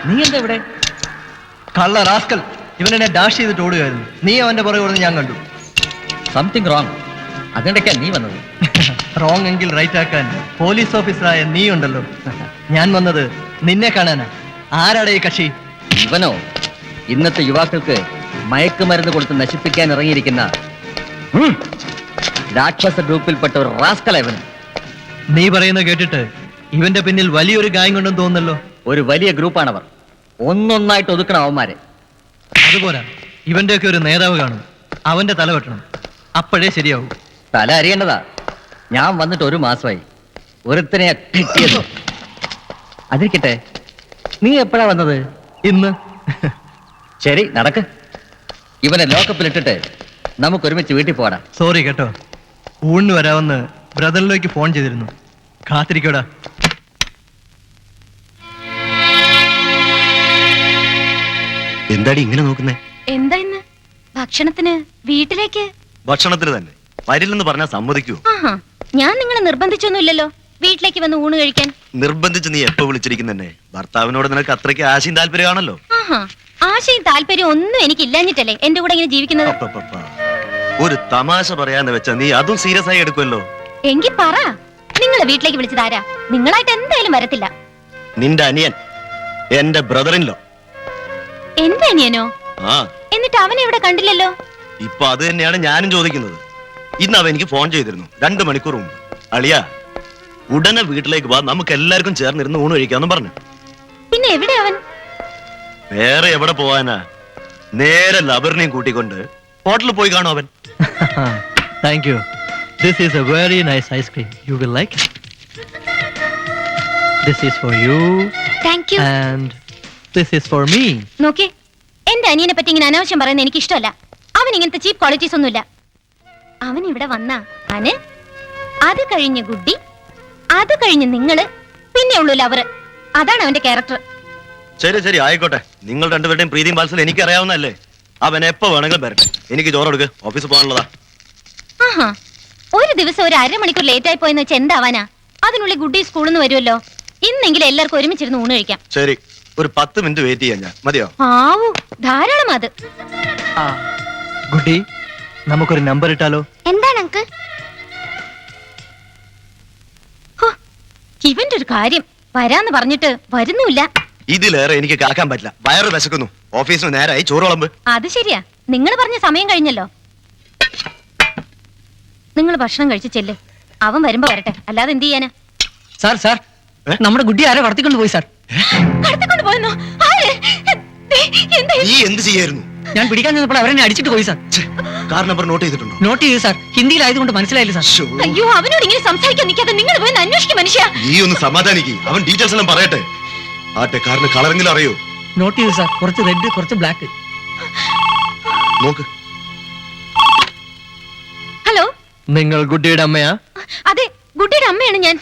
നീ എന്താ ഇവിടെ? കള്ള റാസ്കൽ, ഇവനെന്നെ ഡാഷ് ചെയ്തിട്ട് ഓടുകയായിരുന്നു. നീ അവന്റെ പുറകെ ഓടുന്നത് ഞാൻ കണ്ടു. Something wrong. അതിനിടയ്ക്കാണ് നീ വന്നത്. റോങ് എങ്കിൽ റൈറ്റ് ആക്കാൻ പോലീസ് ഓഫീസറായ നീ ഉണ്ടല്ലോ. ഞാൻ വന്നത് നിന്നെ കാണാനാ. ആരാടെ ഈ കക്ഷി? ഇവനോ? ഇന്നത്തെ യുവാക്കൾക്ക് മയക്കുമരുന്ന് കൊടുത്ത് നശിപ്പിക്കാൻ ഇറങ്ങിയിരിക്കുന്ന രാക്ഷസ ഗ്രൂപ്പിൽപ്പെട്ട ഒരു റാസ്കൽ. ഇവന് നീ പറയുന്നത് കേട്ടിട്ട് ഇവന്റെ പിന്നിൽ വലിയൊരു ഗാങ് ഉണ്ടെന്ന് തോന്നുന്നല്ലോ. ഒരു വലിയ ഗ്രൂപ്പാണവർ. ഒന്നൊന്നായിട്ട് ഒതുക്കണം അവന്മാരെ. അതുപോലെ ഇവന്റെയൊക്കെ ഒരു നേതാവ് കാണും. അവന്റെ തല വെട്ടണം. അപ്പോഴേ ശരിയാവും. തല അറിയേണ്ടതാ. ഞാൻ വന്നിട്ട് 1 മാസമായി. ഒരുത്തനെ കിട്ടിയത്. അതിരിക്കട്ടെ, നീ എപ്പോഴാ വന്നത്? ഇന്ന്. ശരി, നടക്ക്. ഇവനെ ലോക്കപ്പിലിട്ടിട്ട് നമുക്ക് ഒരുമിച്ച് വീട്ടിൽ പോടാ. സോറി കേട്ടോ, ഊണിന് വരാമെന്ന് ബ്രദറിലേക്ക് ഫോൺ ചെയ്തിരുന്നു. കാത്തിരിക്കോടാ. എന്താടി ഇങ്ങനെ നോക്കുന്നേ? എന്താ ഇന്ന് ഭക്ഷണത്തിന്? വീട്ടിലേക്ക്? ഭക്ഷണത്തിന് തന്നെ വരില്ലെന്ന് പറഞ്ഞാൽ സമ്മതിക്കൂ? ആഹാ, ഞാൻ നിങ്ങളെ നിർബന്ധിച്ചൊന്നുമില്ലല്ലോ വീട്ടിലേക്ക് വന്ന് ഊണ് കഴിക്കാൻ. നിർബന്ധിച്ച് നീ എപ്പോ വിളിച്ചിരിക്കുന്നെ? ഭർത്താവിനോട് നിനക്ക് അത്രയ്ക്ക് ആശയും താല്പര്യമാണല്ലോ. ആഹാ, ആശയും താല്പര്യം ഒന്നും എനിക്ക് ഇല്ലാഞ്ഞിട്ടല്ലേ എന്റെ കൂടെ ഇങ്ങനെ ജീവിക്കുന്നത്. ഒരു തമാശ പറയാന്ന് വെച്ചാ നീ അതും സീരിയസ് ആയി എടുക്കുമല്ലോ. എങ്കിൽ പറ, നിങ്ങളെ വീട്ടിലേക്ക് വിളിച്ചതാരാ? നിങ്ങളായിട്ട് എന്തായാലും വരത്തില്ല. നിന്റെ അനിയൻ, എന്റെ ബ്രദറിൻലോ. എന്റെ അനിയനോ? ആ, എന്നിട്ട് അവനെ ഇവിടെ കണ്ടില്ലല്ലോ. ഇപ്പൊ അത് തന്നെയാണ് ഞാനും ചോദിക്കുന്നത്. ഇന്ന് അവൻ എനിക്ക് ഫോൺ ചെയ്തിരുന്നു 2 മണിക്കൂർ മുമ്പ്. അളിയാ, ഉടനെ വീട്ടിലേക്ക് വാ, നമുക്ക് എല്ലാവർക്കും ചേർന്നിരുന്ന് ഊണ് കഴിക്കാന്നും പറഞ്ഞു. പിന്നെ എവിടെ അവൻ? വേറെ എവിടെ പോവാനാ? നേരെ ലബറിനെയും കൂട്ടിക്കൊണ്ട് ഹോട്ടലിൽ പോയി കാണും അവൻ. Thank you. This is a very nice ice cream. You will like it. This is for you. Thank you. And this is for me. നോക്കേ, എന്റെ അനിയനെ പറ്റി ഇങ്ങനെ അനാവശ്യം പറയുന്നത് എനിക്ക് ഇഷ്ടമല്ല. അവൻ ഇങ്ങനത്തെ ചീപ്പ് ക്വാളിറ്റീസ് ഒന്നുമില്ല. അവൻ ഇവിടെ വന്നാ അവന്, അത് കഴിഞ്ഞ് ഗുഡി, അത് കഴിഞ്ഞ് നിങ്ങള്, പിന്നെ ഉള്ളൂ ലവർ. അതാണ് അവന്റെ ക്യാരക്ടർ. ശരി ശരി, ആയിക്കോട്ടെ. നിങ്ങൾ രണ്ടുപേരുടെയും പ്രീതിയും വാത്സല്യം എനിക്ക് അറിയാവുന്നല്ലേ. അവൻ എപ്പോ വേണമെങ്കിലും വരട്ടെ. എനിക്ക് ചോറെടുക്ക്, ഓഫീസിൽ പോകാനുള്ളതാ. ആഹാ, ഒരു ദിവസം ഒരു 1/2 മണിക്കൂർ ലേറ്റ് ആയി പോയെന്ന് വെച്ചാൽ എന്താവാനാ? അതിനുള്ളിൽ ഗുഡി സ്കൂളിൽ നിന്ന് വരുമല്ലോ. ഇന്നെങ്കിലും എല്ലാവർക്കും ഒരുമിച്ചിരുന്ന് ഊണ് കഴിക്കാം. ശരി, ഒരു 10 മിനിറ്റ് വെയിറ്റ് ചെയ്യാൻ ഞാൻ. മതിയോ? ആവൂ, ധാരാളം. അത് ഗുഡി, നമുക്കൊരു നമ്പർ ഇട്ടാലോ? എന്താണ് അങ്ക്? ഇവന്റെ ഒരു കാര്യം, വരാന്ന് പറഞ്ഞിട്ട് വരുന്നുമില്ല. ഇതിലേറെ എനിക്ക് കാക്കാൻ പറ്റില്ല. വയറ് വിശക്കുന്നു. ഓഫീസിന് നേരായി, ചോറ് വിളമ്പ്. അത് ശരിയാ, നിങ്ങൾ പറഞ്ഞ സമയം കഴിഞ്ഞല്ലോ. നിങ്ങൾ ഭക്ഷണം കഴിച്ച് ചെല്ല്. അവൻ വരുമ്പോ വരട്ടെ, അല്ലാതെ എന്ത് ചെയ്യാനാ? സാർ സാർ, നമ്മുടെ ഗുഡി ആരെ കടത്തിക്കൊണ്ട് പോയി സാർ. കടത്തിക്കൊണ്ട് പോയെന്നോ? ആര്? നീ എന്ത് ചെയ്യായിരുന്നു? ഞാൻ പിടിക്കാൻ ചെന്നപ്പോൾ അവരെന്നെ അടിച്ചിട്ട് പോയി സാർ. കാർ നമ്പർ നോട്ട് ചെയ്തിട്ടുണ്ടോ? നോട്ട് ചെയ്തു സാർ. ഹിന്ദിയിലായതുകൊണ്ട് മനസ്സിലായില്ല സാർ. അയ്യോ, അവനോട് ഇങ്ങനെ സംസാരിക്കാൻ നിൽക്കാതെ നിങ്ങൾ പോയി അന്വേഷിക്കും മനുഷ്യ. നീ ഒന്ന് സമാധാനിക്ക്. അവൻ ഡീറ്റെയിൽസ് എല്ലാം പറയട്ടെ. ആട്ടെ, കാറിന് കളറെങ്കിലും അറിയോ? നോട്ട് ചെയ്തു സാർ. കുറച്ച് റെഡ്, കുറച്ച് ബ്ലാക്ക്. നോക്ക്. ഹലോ, നിങ്ങൾ ഗുഡിയുടെ അമ്മയാ? അതെ, ഗുഡിയുടെ അമ്മയാണ് ഞാൻ.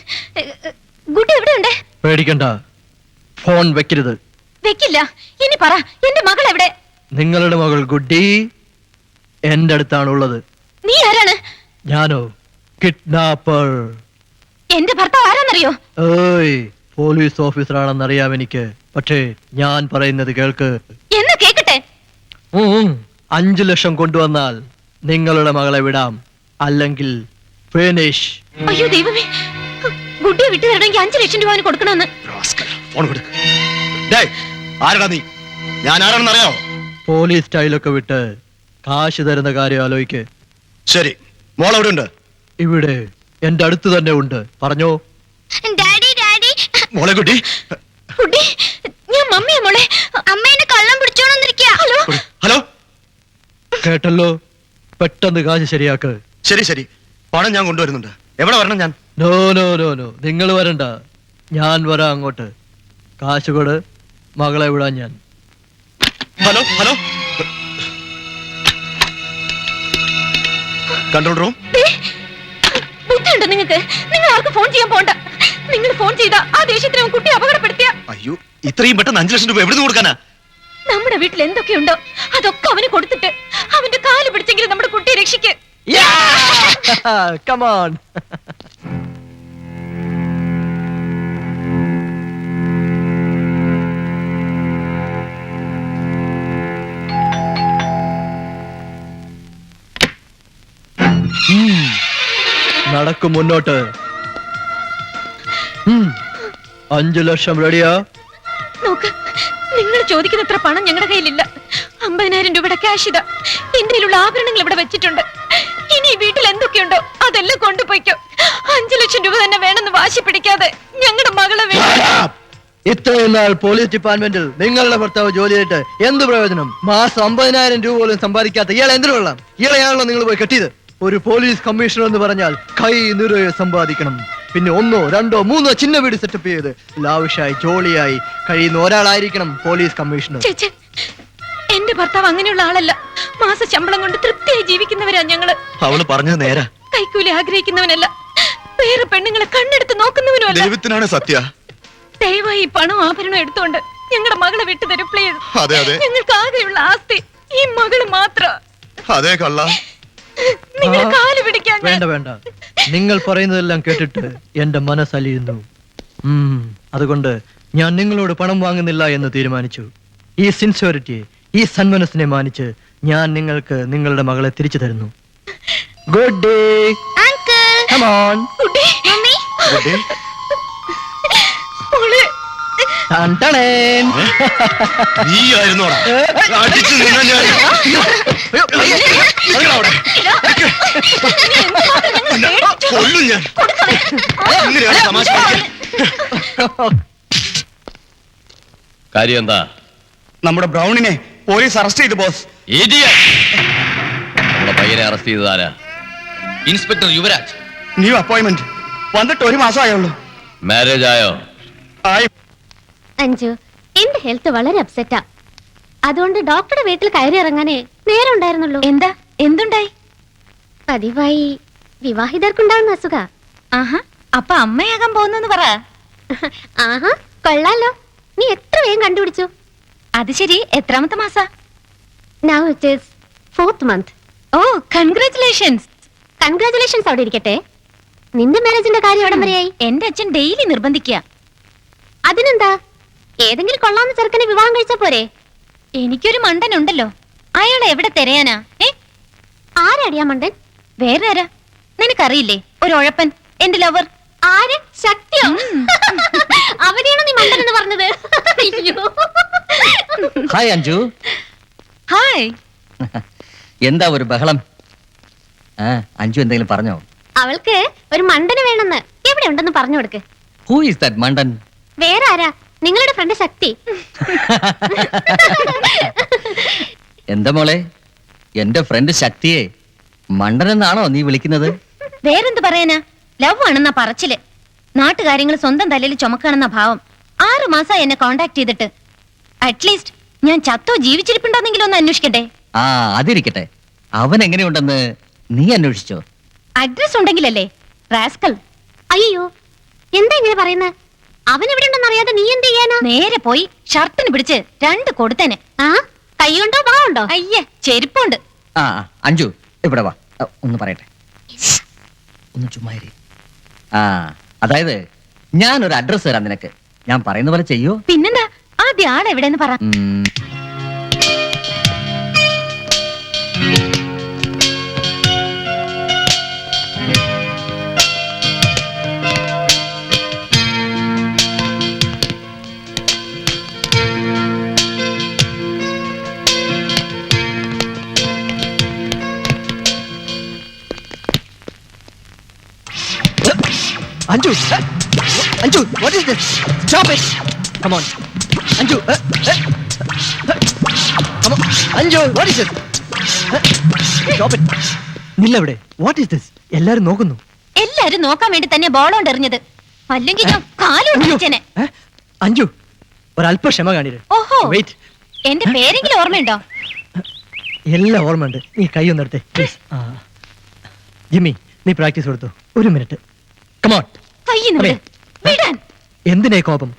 ഗുഡി എവിടെയുണ്ട്? പേടിക്കണ്ട, ഫോൺ വെക്കരുത്. വെക്കില്ല. ഇനി പറ, എന്റെ മകൾ എവിടെ? നിങ്ങളുടെ മകൾ ഗുഡി എന്റെ അടുത്താണുള്ളത്. നീ ആരാണ്? ഞാനോ? കിഡ്നാപ്പർ. എന്റെ ഭർത്താവ് ആരാന്നറിയോ? ഏയ്, പോലീസ് ഓഫീസറാണെന്നറിയാം എനിക്ക്. പക്ഷേ ഞാൻ പറയുന്നത് കേൾക്ക്. എന്ന് കേക്കട്ടെ. 5 ലക്ഷം കൊണ്ടുവന്നാൽ നിങ്ങളുടെ മകളെ വിടാം, അല്ലെങ്കിൽ ഫിനിഷ്. അയ്യോ ദൈവമേ, ഗുഡിയെ വിട്ടു തരണമെങ്കിൽ 5 ലക്ഷം രൂപ അവന് കൊടുക്കണമെന്ന്. ഫോൺ കൊടുക്ക്. ഡേയ്, ആരാടാ നീ? ഞാൻ ആരാണെന്ന് അറിയാമോ? പോലീസ് സ്റ്റൈലൊക്കെ വിട്ട് കാശ് തരുന്ന കാര്യം ആലോചിക്ക്. ശരി, മോൾ എവിടെ ഉണ്ട്? ഇവിടെ എന്റെ അടുത്ത് തന്നെ ഉണ്ട്. പറഞ്ഞോ. Daddy, daddy. മോളെ കുട്ടി. ഗുഡി, ഞാൻ മമ്മിയാ മോളെ. അമ്മേനെ കള്ളം പിടിച്ചോണ്ടിരിക്കുക. ഹലോ ഹലോ, കേട്ടല്ലോ. പെട്ടെന്ന് കാശ് ശരിയാക്ക്. ശരി ശരി, പണം ഞാൻ കൊണ്ടുവരുന്നുണ്ട്. എവിടെ വരണം ഞാൻ? നോ നോ നോ നോ, നിങ്ങൾ വരണ്ട, ഞാൻ വരാം അങ്ങോട്ട്. കാശ് കൊട്, മകളെ വിടാൻ ഞാൻ. Hello hello, control room. ബുദ്ധിയുണ്ടോ നിങ്ങൾക്ക്? നിങ്ങൾ ആർക്ക് ഫോൺ ചെയ്യാൻ പോണ്ട. നിങ്ങൾ ഫോൺ ചെയ്താ ആ ദേഷ്യത്തിന് കുട്ടി അപകടപ്പെടുത്തിയ. അയ്യോ, ഇത്രയും പെട്ടെന്ന് 5 ലക്ഷം രൂപ എവിടെ നിന്ന് കൊടുക്കാനാ? നമ്മുടെ വീട്ടിൽ എന്തൊക്കെയുണ്ടോ അതൊക്കെ അവന് കൊടുത്തിട്ട് അവന്റെ കാല് പിടിച്ചെങ്കിലും നമ്മുടെ കുട്ടിയെ രക്ഷിക്ക്. Come on. നടക്കും മുന്നോട്ട്. 5 ലക്ഷം റെഡിയാ? നോക്ക്, നിങ്ങൾ ചോദിക്കുന്നത്ര പണം ഞങ്ങളുടെ കയ്യിലില്ല. 50,000 രൂപയുടെ ക്യാഷ് ഇതാ. എന്റെ കയ്യിലുള്ള ആഭരണങ്ങൾ ഇവിടെ വെച്ചിട്ടുണ്ട്. ഇനി ഈ വീട്ടിൽ എന്തൊക്കെയുണ്ടോ അതെല്ലാം കൊണ്ടുപോയിക്കോ. 5 ലക്ഷം രൂപ തന്നെ വേണമെന്ന് വാശി പിടിക്കാതെ ഞങ്ങളുടെ മകളെ ഇത്രയും നാൾ പോലീസ് ഡിപ്പാർട്ട്മെന്റിൽ നിങ്ങളുടെ ഭർത്താവ് ജോലി ചെയ്തിട്ട് എന്ത് പ്രയോജനം? മാസം 50,000 രൂപ പോലും സമ്പാദിക്കാത്ത ഇയാളെ എന്തിനു കൊള്ളാം? ഇയാളെയാണല്ലോ നിങ്ങൾ പോയി കെട്ടിയത്. ഒരു പോലീസ് കമ്മീഷണർ എന്ന് പറഞ്ഞാൽ കൈ നിറയെ സമ്പാദിക്കണം. പിന്നെ 1, 2, 3 ചിന്ന വീട് സെറ്റപ്പ് ചെയ്ത് ലാവിഷായി ജോളിയായി കഴിയുന്ന ഒരാളായിരിക്കണം പോലീസ് കമ്മീഷണർ. ചേച്ചി, എന്റെ ഭർത്താവ് അങ്ങനെയുള്ള ആളല്ല. മാസ ശമ്പളം കൊണ്ട് തൃപ്തിയായി ജീവിക്കുന്നവരാ ഞങ്ങള്. അവള് പറഞ്ഞത് നേരാ. കൈക്കൂലി ആഗ്രഹിക്കുന്നവനല്ല, വേറെ പെണ്ണുങ്ങളെ കണ്ണെടുത്ത് നോക്കുന്നവനുമല്ല. ദൈവത്തിനാണ് സത്യ. ദയവായി ഈ പണം ആഭരണം എടുത്തോണ്ട് ഞങ്ങളുടെ മകളെ വിട്ടുതരും പ്ലീസ്. അതെ അതെ, ഞങ്ങൾക്ക് ആകെയുള്ള ആസ്തി ഈ മകള് മാത്രം. അതെ കള്ള. നിങ്ങൾ കാല് പിടിക്കാൻ വേണ്ട വേണ്ട, നിങ്ങൾ പറയുന്നതെല്ലാം കേട്ടിട്ട് എന്റെ മനസ്സലിയുന്നു. അതുകൊണ്ട് ഞാൻ നിങ്ങളോട് പണം വാങ്ങുന്നില്ല എന്ന് തീരുമാനിച്ചു. ഈ സിൻസിയറിറ്റി, ഈ സന്മനസ്സിനെ മാനിച്ച് ഞാൻ നിങ്ങൾക്ക് നിങ്ങളുടെ മകളെ തിരിച്ചു തരുന്നു. Good day uncle. Come on. Good day mummy. Good day. മോളെ, നീയായിരുന്നോടാ അടിച്ചു നിന്നാ ഞാൻ. കൊല്ലും ഞാൻ. ഇങ്ങനെയാണ് തമാശ കളിക്കാൻ. കാര്യം എന്താ? നമ്മുടെ ബ്രൗണിനെ പോലീസ് അറസ്റ്റ് ചെയ്തു ബോസ്. നമ്മുടെ പയ്യനെ അറസ്റ്റ് ചെയ്തതാരാ? ഇൻസ്പെക്ടർ യുവരാജ്. ന്യൂ അപ്പോയിന്റ്മെന്റ് വന്നിട്ട് 1 മാസമായുള്ളൂ. മാരേജ് ആയോ? ആയി. അഞ്ജു, എന്റെ ഹെൽത്ത് വളരെ അപ്സെറ്റാ. അതുകൊണ്ട് ഡോക്ടറുടെ വീട്ടിൽ കയറി ഇറങ്ങാനേ നേരം ഉണ്ടായിരുന്നുള്ളൂ. എന്താ, എന്തുണ്ടായി? പതിവായി വിവാഹിതർക്കുണ്ടാവുന്ന അസുഖ. ആഹാ, അപ്പൊ അമ്മയാകാൻ പോകുന്നെന്ന് പറ. ആഹാ, കൊള്ളാലോ. നീ എത്ര വേഗം കണ്ടുപിടിച്ചു. അത് ശരി, എത്രാമത്തെ മാസ? Now it is 4th month. ഓ, കൺഗ്രാറ്റുലേഷൻസ്. കൺഗ്രാറ്റുലേഷൻസ് അവിടെ ഇരിക്കട്ടെ. നിന്റെ മാരേജിന്റെ കാര്യം എവിടം വരെയായി? എന്റെ അച്ഛൻ ഡെയിലി നിർബന്ധിക്കുക. അതിനെന്താ, ഏതെങ്കിലും കൊള്ളാവുന്ന ചെറുക്കനെ വിവാഹം കഴിച്ചാ പോരെ? എനിക്കൊരു മണ്ടൻ ഉണ്ടല്ലോ, അയാളെ എവിടെ തിരയാനാ? ആരാടിയാ മണ്ടൻ? വേറെ ആരാ? നിനക്കറിയില്ലേ, ഒരു ഉഴപ്പൻ, എന്റെ ലവർ. ആര്? ശക്തിയോ? അവനെയാണോ നീ മണ്ടൻ എന്ന് പറഞ്ഞത്? ഹായ് അഞ്ജു. ഹായ്. എന്താ ഒരു ബഹളം? അഞ്ജു എന്തെങ്കിലും പറഞ്ഞോ? അവൾക്ക് ഒരു മണ്ടന് വേണമെന്ന് എവിടെ ഉണ്ടെന്ന് പറഞ്ഞു കൊടുക്ക്. ഹൂ ഈസ് ദാറ്റ് മണ്ടൻ? വേറെ ആരാ? നിങ്ങളുടെ ഫ്രണ്ട് ശക്തി. എന്താ മോളെ, എന്റെ ഫ്രണ്ട് ശക്തിയെ മണ്ടനെന്നാണോ നീ വിളിക്കുന്നത്? വേറെന്ത് പറയാനാ, ലവ് ആണെന്നാ പറച്ചില്. നാട്ടുകാര്യങ്ങൾ സ്വന്തം തലയിൽ ചുമക്കാണെന്ന ഭാവം. 6 മാസമായി എന്നെ കോണ്ടാക്ട് ചെയ്തിട്ട്. അറ്റ്ലീസ്റ്റ് ഞാൻ ചത്തോ ജീവിച്ചിരിപ്പുണ്ടോന്നെങ്കിലും ഒന്ന് അന്വേഷിക്കട്ടെ. ആ, അതിരിക്കട്ടെ. അവൻ എങ്ങനെയുണ്ടെന്ന് നീ അന്വേഷിച്ചോ? അഡ്രസ് ഉണ്ടെങ്കിലല്ലേ. റാസ്കൽ. അയ്യോ, എന്താ ഇങ്ങനെ പറയുന്നത്? അവൻ എവിടെ ഉണ്ടെന്ന് അറിയാതെ നീ എന്ത് ചെയ്യാനാ? നേരെ പോയി ഷർട്ടിന് പിടിച്ച് 2 കൊടുത്തേനെ. ആ, കൈയുണ്ടോ ഭാവുണ്ടോ? അയ്യേ, ചെരുപ്പുണ്ട്. ആ അഞ്ജു, ഇവിടെ വാ, ഒന്ന് പറയട്ടെ. ഒന്ന് ചുമ്മാരി. അതായത് ഞാനൊരു അഡ്രസ് തരാം നിനക്ക്. ഞാൻ പറയുന്ന പോലെ ചെയ്യൂ. പിന്നെന്താ, ആദ്യം ആളെവിടെന്ന് പറ. Anju! Anju, what is this? Stop it! Come on. Anju! Come on. Anju, what is this? Stop it! നില്ലവിടെ. What is this? എല്ലാരും നോക്കുന്നു. എല്ലാരും നോക്കാൻ വേണ്ടി തന്നെ ബോളോണ്ട് എറിഞ്ഞത്. അല്ലെങ്കിൽ ഞാൻ കാലുകൊണ്ട് വെച്ചേനെ. അഞ്ജു, ഒരല്പ ക്ഷമ കാണിര്. ഓഹോ, വെയിറ്റ്. എന്റെ പേരെങ്കിലും ഓർമ്മയുണ്ടോ? എല്ലാം ഓർമ്മയുണ്ട്. നീ കൈ ഒന്നെടുത്തേ പ്ലീസ്. ജിമ്മി, നീ പ്രാക്ടീസ് കൊടുത്തു. 1 മിനിറ്റ്. കമോൺ. വിടാൻ. എന്തിനാ കോപം?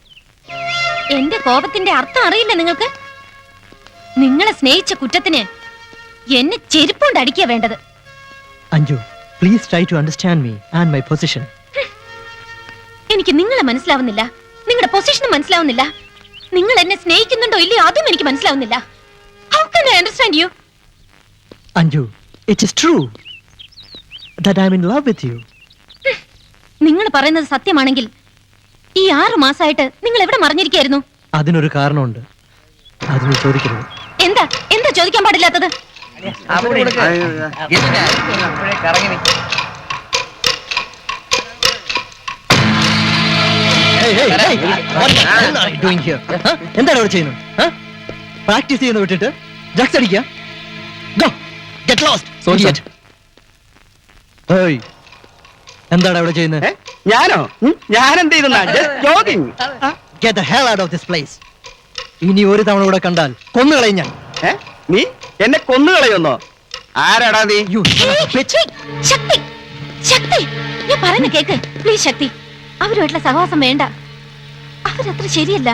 എന്റെ കോപത്തിന്റെ അർത്ഥം അറിയില്ല നിങ്ങൾക്ക്? നിങ്ങളെ സ്നേഹിച്ച കുറ്റത്തിന് എന്നെ ചെരുപ്പുകൊണ്ട് അടിക്കുക വേണ്ടത്. Anju, please try to understand me and my position. എനിക്ക് നിങ്ങളെ മനസ്സിലാവുന്നില്ല, നിങ്ങളുടെ പൊസിഷനും മനസ്സിലാവുന്നില്ല. നിങ്ങൾ എന്നെ സ്നേഹിക്കുന്നുണ്ടോ ഇല്ലയോ അതും എനിക്ക് മനസ്സിലാവുന്നില്ല. How can I understand you? Anju, it is true that I am in love with you. നിങ്ങൾ പറയുന്നത് സത്യമാണെങ്കിൽ ഈ 6 മാസമായിട്ട് നിങ്ങൾ എവിടെ മറിഞ്ഞിരിക്കായിരുന്നു? അതിനൊരു കാരണമുണ്ട്, അത് നീ ചോദിക്കരുത്. എന്താ എന്താ ചോദിക്കാൻ പാടില്ലാത്തത്? എന്താണ് അവിടെ ചെയ്യുന്നത്? പ്രാക്ടീസ് ചെയ്യുന്ന വിട്ടിട്ട് ഡ്രഗ്സ് അടിക്കുക. എന്താണ് അവിടെ ചെയ്യുന്നത്? ഞാനോ? ഞാൻ എന്ത് ചെയ്തെന്നാ? Just jogging. Get the hell out of this place. ഇനി ഒരു തവണ ഇവിടെ കണ്ടാൽ കൊന്നുകളയും ഞാൻ. നീ എന്നെ കൊന്നുകളയൊന്നോ? ആരാടാ നീ? You son of a bitch. ശക്തി ശക്തി ഞാൻ പറയുന്ന കേക്ക് പ്ലീസ്. ശക്തി അവരുമായിട്ടുള്ള സഹവാസം വേണ്ട, അവരത്ര ശരിയല്ല.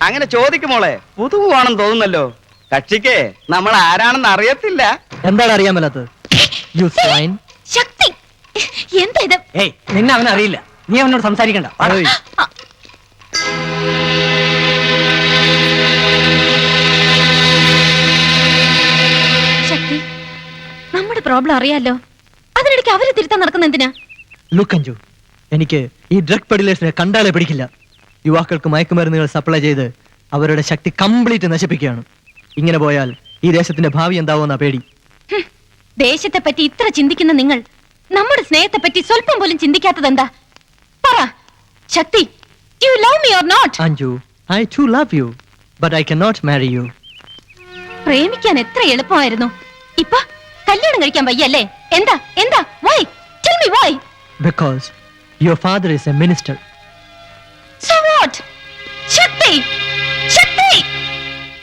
അങ്ങനെ ചോദിക്കുമോളെ, പുതുവാണെന്ന് തോന്നുന്നല്ലോ. കക്ഷിക്ക് നമ്മൾ ആരാണെന്ന് അറിയത്തില്ല. എന്താണ് അറിയാൻ മേലാത്തത്? You swine. ശക്തി എന്താ ഇത്? ഏയ്, നിന്നെ അവൻ അറിയില്ല. നീ അവനോട് സംസാരിക്കണ്ട. Hey. ശക്തി നമ്മുടെ പ്രോബ്ലം അറിയാലോ, അതിനിടയ്ക്ക് അവരെ തിരുത്താൻ നടക്കുന്ന എന്തിനാ? Look അഞ്ജു, എനിക്ക് ഈ ഡ്രഗ് പെഡിലേഴ്സിനെ കണ്ടാലേ പിടിക്കില്ല. യുവാക്കൾക്ക് മയക്കുമരുന്നുകൾ സപ്ലൈ ചെയ്ത് അവരുടെ ശക്തി കംപ്ലീറ്റ് നശിപ്പിക്കുകയാണ്. ഇങ്ങനെ പോയാൽ ഈ ദേശത്തിന്റെ ഭാവി എന്താവുമെന്നാ പേടി. ദേശത്തെ പറ്റി ഇത്ര ചിന്തിക്കുന്ന നിങ്ങൾ നമ്മുടെ സ്നേഹത്തെ പറ്റി സ്വല്പം പോലും ചിന്തിക്കാത്തത് എന്താ? പറ ശക്തി, you love me or not? Anju, I too love you, but I cannot marry you. പ്രേമിക്കാൻ എത്ര എളുപ്പമായിരുന്നു, ഇപ്പൊ കല്യാണം കഴിക്കാൻ വയ്യല്ലേ? എന്താ എന്താ? why? tell me why? Because your father is a minister. So what? Shakti